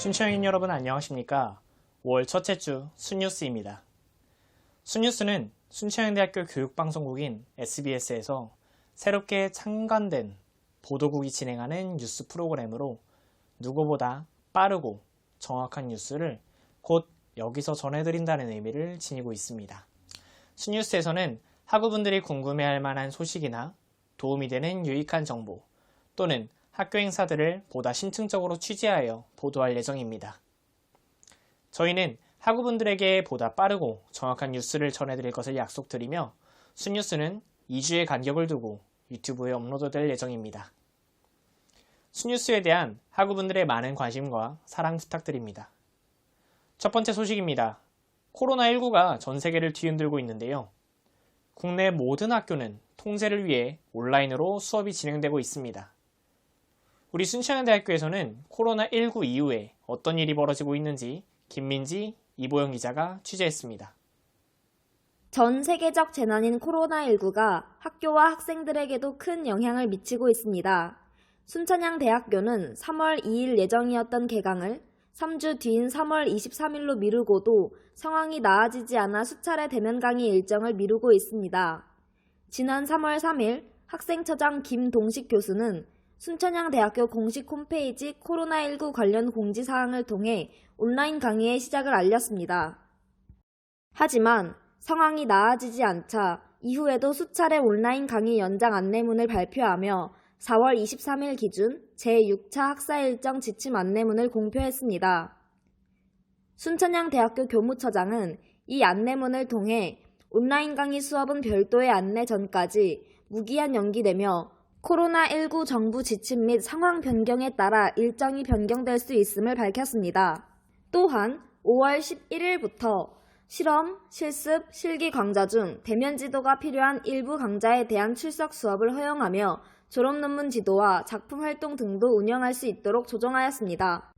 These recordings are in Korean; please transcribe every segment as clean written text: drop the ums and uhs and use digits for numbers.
순천인 여러분 안녕하십니까? 5월 첫째 주 순뉴스입니다. 순뉴스는 순천향대학교 교육방송국인 SBS에서 새롭게 창간된 보도국이 진행하는 뉴스 프로그램으로 누구보다 빠르고 정확한 뉴스를 곧 여기서 전해드린다는 의미를 지니고 있습니다. 순뉴스에서는 학우분들이 궁금해할 만한 소식이나 도움이 되는 유익한 정보 또는 학교 행사들을 보다 심층적으로 취재하여 보도할 예정입니다. 저희는 학우분들에게 보다 빠르고 정확한 뉴스를 전해드릴 것을 약속드리며 순뉴스는 2주의 간격을 두고 유튜브에 업로드될 예정입니다. 순뉴스에 대한 학우분들의 많은 관심과 사랑 부탁드립니다. 첫 번째 소식입니다. 코로나19가 전 세계를 뒤흔들고 있는데요. 국내 모든 학교는 통제를 위해 온라인으로 수업이 진행되고 있습니다. 우리 순천향대학교에서는 코로나19 이후에 어떤 일이 벌어지고 있는지 김민지, 이보영 기자가 취재했습니다. 전 세계적 재난인 코로나19가 학교와 학생들에게도 큰 영향을 미치고 있습니다. 순천향대학교는 3월 2일 예정이었던 개강을 3주 뒤인 3월 23일로 미루고도 상황이 나아지지 않아 수차례 대면 강의 일정을 미루고 있습니다. 지난 3월 3일 학생처장 김동식 교수는 순천향대학교 공식 홈페이지 코로나19 관련 공지사항을 통해 온라인 강의의 시작을 알렸습니다. 하지만 상황이 나아지지 않자 이후에도 수차례 온라인 강의 연장 안내문을 발표하며 4월 23일 기준 제6차 학사 일정 지침 안내문을 공표했습니다. 순천향대학교 교무처장은 이 안내문을 통해 온라인 강의 수업은 별도의 안내 전까지 무기한 연기되며 코로나19 정부 지침 및 상황 변경에 따라 일정이 변경될 수 있음을 밝혔습니다. 또한 5월 11일부터 실험, 실습, 실기 강좌 중 대면 지도가 필요한 일부 강좌에 대한 출석 수업을 허용하며 졸업논문 지도와 작품 활동 등도 운영할 수 있도록 조정하였습니다.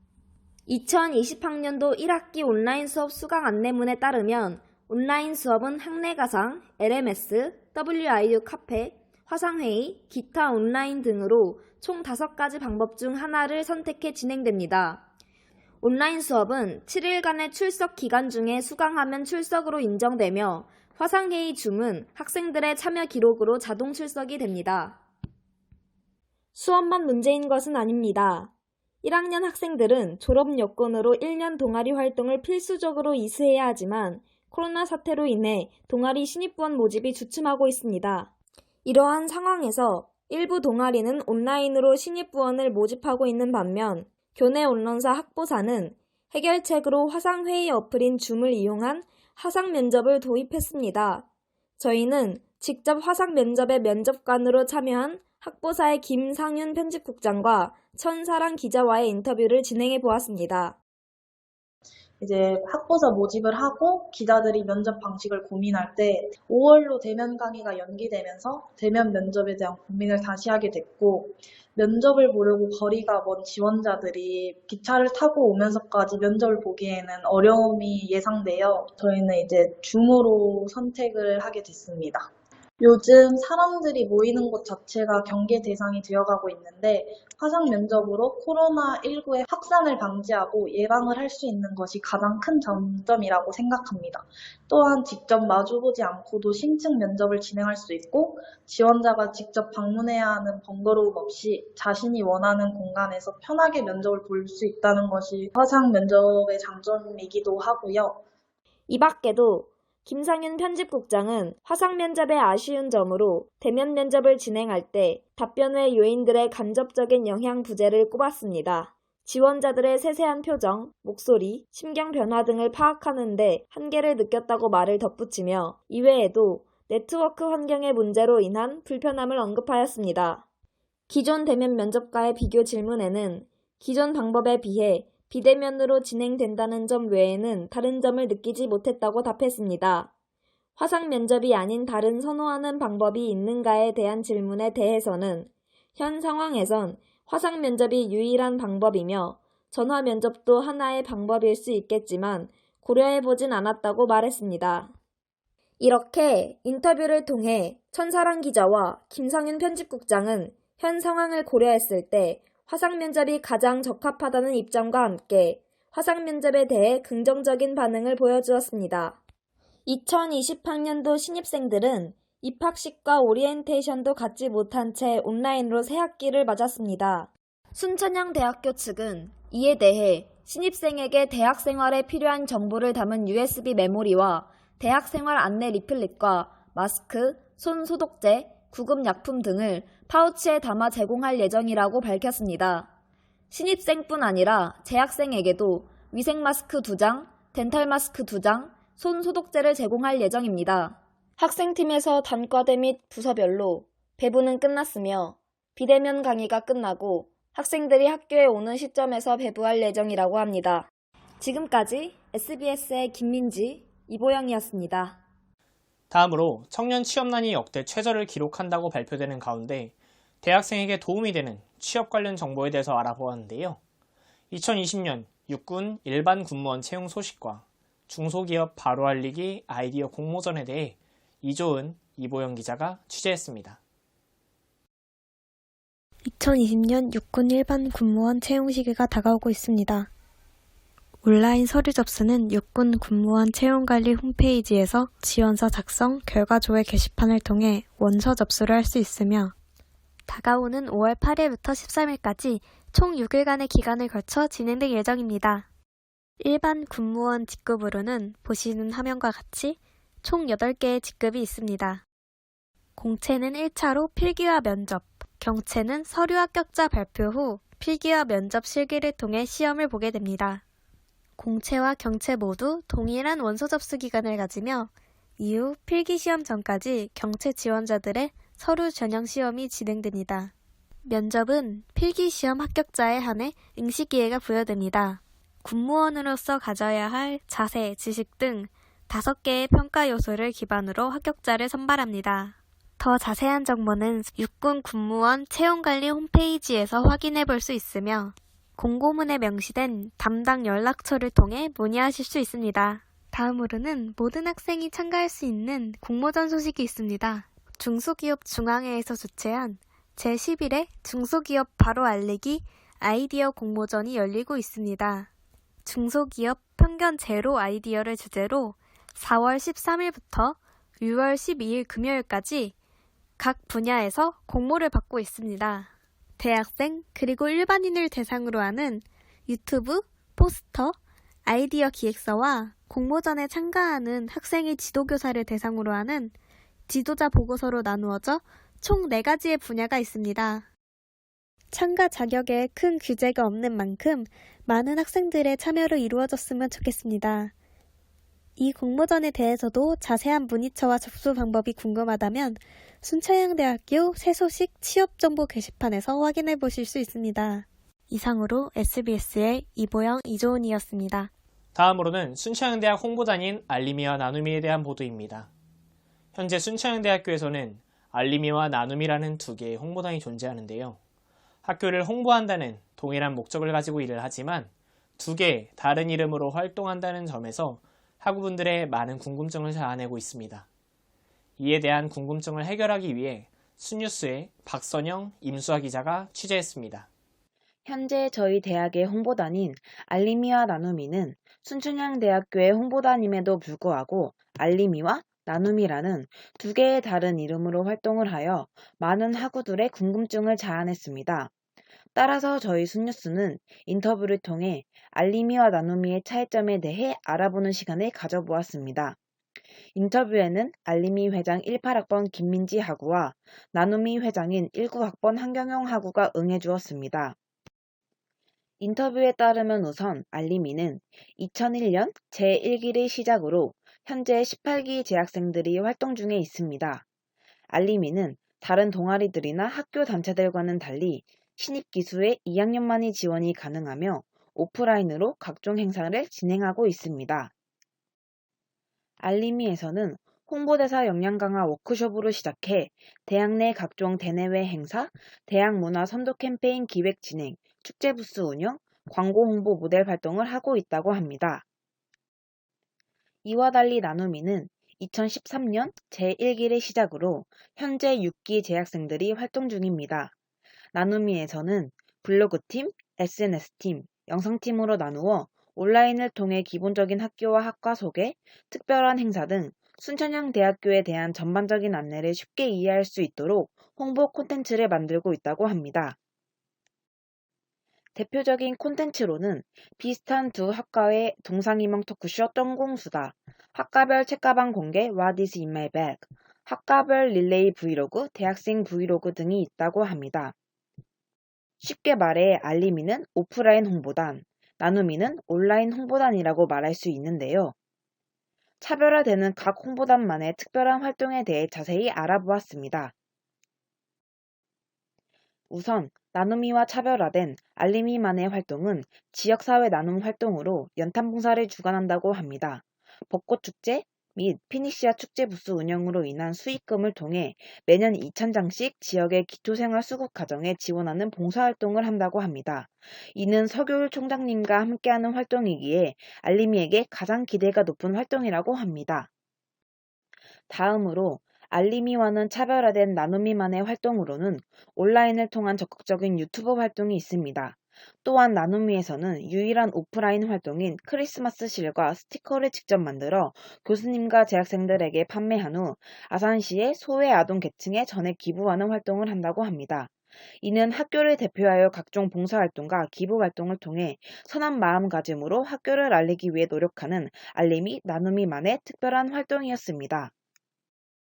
2020학년도 1학기 온라인 수업 수강 안내문에 따르면 온라인 수업은 학내가상, LMS, WIU 카페, 화상회의, 기타 온라인 등으로 총 5가지 방법 중 하나를 선택해 진행됩니다. 온라인 수업은 7일간의 출석 기간 중에 수강하면 출석으로 인정되며 화상회의 줌은 학생들의 참여 기록으로 자동 출석이 됩니다. 수업만 문제인 것은 아닙니다. 1학년 학생들은 졸업 여건으로 1년 동아리 활동을 필수적으로 이수해야 하지만 코로나 사태로 인해 동아리 신입부원 모집이 주춤하고 있습니다. 이러한 상황에서 일부 동아리는 온라인으로 신입부원을 모집하고 있는 반면 교내 언론사 학보사는 해결책으로 화상회의 어플인 줌을 이용한 화상면접을 도입했습니다. 저희는 직접 화상면접에 면접관으로 참여한 학보사의 김상윤 편집국장과 천사랑 기자와의 인터뷰를 진행해 보았습니다. 이제 학보사 모집을 하고 기자들이 면접 방식을 고민할 때 5월로 대면 강의가 연기되면서 대면 면접에 대한 고민을 다시 하게 됐고 면접을 보려고 거리가 먼 지원자들이 기차를 타고 오면서까지 면접을 보기에는 어려움이 예상되어 저희는 이제 줌으로 선택을 하게 됐습니다. 요즘 사람들이 모이는 곳 자체가 경계 대상이 되어가고 있는데 화상 면접으로 코로나19의 확산을 방지하고 예방을 할 수 있는 것이 가장 큰 장점이라고 생각합니다. 또한 직접 마주보지 않고도 심층 면접을 진행할 수 있고 지원자가 직접 방문해야 하는 번거로움 없이 자신이 원하는 공간에서 편하게 면접을 볼 수 있다는 것이 화상 면접의 장점이기도 하고요. 이 밖에도 김상윤 편집국장은 화상 면접의 아쉬운 점으로 대면 면접을 진행할 때 답변 외 요인들의 간접적인 영향 부재를 꼽았습니다. 지원자들의 세세한 표정, 목소리, 심경 변화 등을 파악하는 데 한계를 느꼈다고 말을 덧붙이며 이외에도 네트워크 환경의 문제로 인한 불편함을 언급하였습니다. 기존 대면 면접과의 비교 질문에는 기존 방법에 비해 비대면으로 진행된다는 점 외에는 다른 점을 느끼지 못했다고 답했습니다. 화상 면접이 아닌 다른 선호하는 방법이 있는가에 대한 질문에 대해서는 현 상황에선 화상 면접이 유일한 방법이며 전화 면접도 하나의 방법일 수 있겠지만 고려해보진 않았다고 말했습니다. 이렇게 인터뷰를 통해 천사랑 기자와 김상윤 편집국장은 현 상황을 고려했을 때 화상 면접이 가장 적합하다는 입장과 함께 화상 면접에 대해 긍정적인 반응을 보여주었습니다. 2020학년도 신입생들은 입학식과 오리엔테이션도 갖지 못한 채 온라인으로 새학기를 맞았습니다. 순천향대학교 측은 이에 대해 신입생에게 대학 생활에 필요한 정보를 담은 USB 메모리와 대학 생활 안내 리플릿과 마스크, 손 소독제, 구급약품 등을 파우치에 담아 제공할 예정이라고 밝혔습니다. 신입생뿐 아니라 재학생에게도 위생 마스크 2장, 덴탈 마스크 2장, 손 소독제를 제공할 예정입니다. 학생팀에서 단과대 및 부서별로 배부는 끝났으며 비대면 강의가 끝나고 학생들이 학교에 오는 시점에서 배부할 예정이라고 합니다. 지금까지 SBS의 김민지, 이보영이었습니다. 다음으로 청년 취업난이 역대 최저를 기록한다고 발표되는 가운데 대학생에게 도움이 되는 취업 관련 정보에 대해서 알아보았는데요. 2020년 육군 일반 군무원 채용 소식과 중소기업 바로 알리기 아이디어 공모전에 대해 이조은, 이보영 기자가 취재했습니다. 2020년 육군 일반 군무원 채용 시기가 다가오고 있습니다. 온라인 서류 접수는 육군 군무원 채용관리 홈페이지에서 지원서 작성, 결과 조회 게시판을 통해 원서 접수를 할 수 있으며 다가오는 5월 8일부터 13일까지 총 6일간의 기간을 거쳐 진행될 예정입니다. 일반 군무원 직급으로는 보시는 화면과 같이 총 8개의 직급이 있습니다. 공채는 1차로 필기와 면접, 경채는 서류 합격자 발표 후 필기와 면접 실기를 통해 시험을 보게 됩니다. 공채와 경채 모두 동일한 원서 접수 기간을 가지며 이후 필기시험 전까지 경채 지원자들의 서류 전형 시험이 진행됩니다. 면접은 필기시험 합격자에 한해 응시 기회가 부여됩니다. 군무원으로서 가져야 할 자세, 지식 등 5개의 평가 요소를 기반으로 합격자를 선발합니다. 더 자세한 정보는 육군 군무원 채용관리 홈페이지에서 확인해 볼 수 있으며 공고문에 명시된 담당 연락처를 통해 문의하실 수 있습니다. 다음으로는 모든 학생이 참가할 수 있는 공모전 소식이 있습니다. 중소기업 중앙회에서 주최한 제11회 중소기업 바로 알리기 아이디어 공모전이 열리고 있습니다. 중소기업 편견 제로 아이디어를 주제로 4월 13일부터 6월 12일 금요일까지 각 분야에서 공모를 받고 있습니다. 대학생 그리고 일반인을 대상으로 하는 유튜브, 포스터, 아이디어 기획서와 공모전에 참가하는 학생의 지도교사를 대상으로 하는 지도자 보고서로 나누어져 총 4가지의 분야가 있습니다. 참가 자격에 큰 규제가 없는 만큼 많은 학생들의 참여로 이루어졌으면 좋겠습니다. 이 공모전에 대해서도 자세한 문의처와 접수 방법이 궁금하다면 순천향대학교 새소식 취업정보 게시판에서 확인해 보실 수 있습니다. 이상으로 SBS의 이보영, 이조은이었습니다. 다음으로는 순천향대학 홍보단인 알림이와 나눔이에 대한 보도입니다. 현재 순천향대학교에서는 알림이와 나눔이라는 2개의 홍보단이 존재하는데요. 학교를 홍보한다는 동일한 목적을 가지고 일을 하지만 2개의 다른 이름으로 활동한다는 점에서 학우분들의 많은 궁금증을 자아내고 있습니다. 이에 대한 궁금증을 해결하기 위해 순뉴스의 박선영, 임수아 기자가 취재했습니다. 현재 저희 대학의 홍보단인 알림이와 나눔이는 순천향대학교의 홍보단임에도 불구하고 알림이와 나눔이라는 2개의 다른 이름으로 활동을 하여 많은 학우들의 궁금증을 자아냈습니다. 따라서 저희 순뉴스는 인터뷰를 통해 알림이와 나눔이의 차이점에 대해 알아보는 시간을 가져보았습니다. 인터뷰에는 알림이 회장 18학번 김민지 학우와 나눔이 회장인 19학번 한경영 학우가 응해주었습니다. 인터뷰에 따르면 우선 알림이는 2001년 제1기를 시작으로 현재 18기 재학생들이 활동 중에 있습니다. 알림이는 다른 동아리들이나 학교 단체들과는 달리 신입기수의 2학년만이 지원이 가능하며 오프라인으로 각종 행사를 진행하고 있습니다. 알림이에서는 홍보대사 역량 강화 워크숍으로 시작해 대학 내 각종 대내외 행사, 대학 문화 선도 캠페인 기획 진행, 축제 부스 운영, 광고 홍보 모델 활동을 하고 있다고 합니다. 이와 달리 나눔이는 2013년 제1기를 시작으로 현재 6기 재학생들이 활동 중입니다. 나눔이에서는 블로그팀, SNS팀, 영상팀으로 나누어 온라인을 통해 기본적인 학교와 학과 소개, 특별한 행사 등 순천향대학교에 대한 전반적인 안내를 쉽게 이해할 수 있도록 홍보 콘텐츠를 만들고 있다고 합니다. 대표적인 콘텐츠로는 비슷한 두 학과의 동상이몽 토크쇼 똥공수다, 학과별 책가방 공개 What is in my bag, 학과별 릴레이 브이로그, 대학생 브이로그 등이 있다고 합니다. 쉽게 말해 알림이는 오프라인 홍보단, 나눔이는 온라인 홍보단이라고 말할 수 있는데요. 차별화되는 각 홍보단만의 특별한 활동에 대해 자세히 알아보았습니다. 우선 나눔이와 차별화된 알림이만의 활동은 지역사회 나눔 활동으로 연탄봉사를 주관한다고 합니다. 벚꽃축제 및 피니시아 축제 부스 운영으로 인한 수익금을 통해 매년 2,000장씩 지역의 기초생활 수급 가정에 지원하는 봉사활동을 한다고 합니다. 이는 서교율 총장님과 함께하는 활동이기에 알림이에게 가장 기대가 높은 활동이라고 합니다. 다음으로 알림이와는 차별화된 나눔이만의 활동으로는 온라인을 통한 적극적인 유튜브 활동이 있습니다. 또한 나눔이에서는 유일한 오프라인 활동인 크리스마스 실과 스티커를 직접 만들어 교수님과 재학생들에게 판매한 후 아산시의 소외 아동 계층에 전액 기부하는 활동을 한다고 합니다. 이는 학교를 대표하여 각종 봉사활동과 기부활동을 통해 선한 마음가짐으로 학교를 알리기 위해 노력하는 알림이 나눔이만의 특별한 활동이었습니다.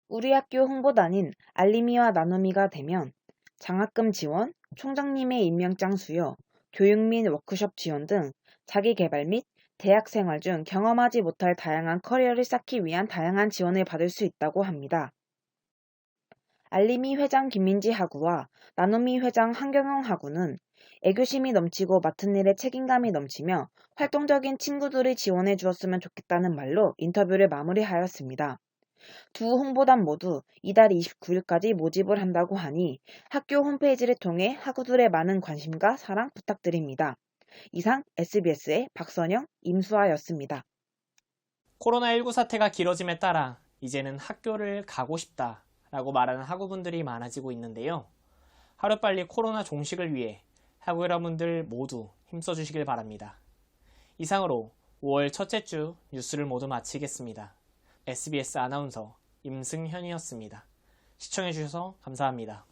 우리 학교 홍보단인 알림이와 나눔이가 되면 장학금 지원, 총장님의 임명장 수여, 교육 및 워크숍 지원 등 자기개발 및 대학생활 중 경험하지 못할 다양한 커리어를 쌓기 위한 다양한 지원을 받을 수 있다고 합니다. 알림이 회장 김민지 하구와 나눔이 회장 한경영 하구는 애교심이 넘치고 맡은 일에 책임감이 넘치며 활동적인 친구들이 지원해 주었으면 좋겠다는 말로 인터뷰를 마무리하였습니다. 두 홍보단 모두 이달 29일까지 모집을 한다고 하니 학교 홈페이지를 통해 학우들의 많은 관심과 사랑 부탁드립니다. 이상 SBS의 박선영, 임수아였습니다. 코로나19 사태가 길어짐에 따라 이제는 학교를 가고 싶다라고 말하는 학우분들이 많아지고 있는데요. 하루빨리 코로나 종식을 위해 학우 여러분들 모두 힘써주시길 바랍니다. 이상으로 5월 첫째 주 뉴스를 모두 마치겠습니다. SBS 아나운서 임승현이었습니다. 시청해주셔서 감사합니다.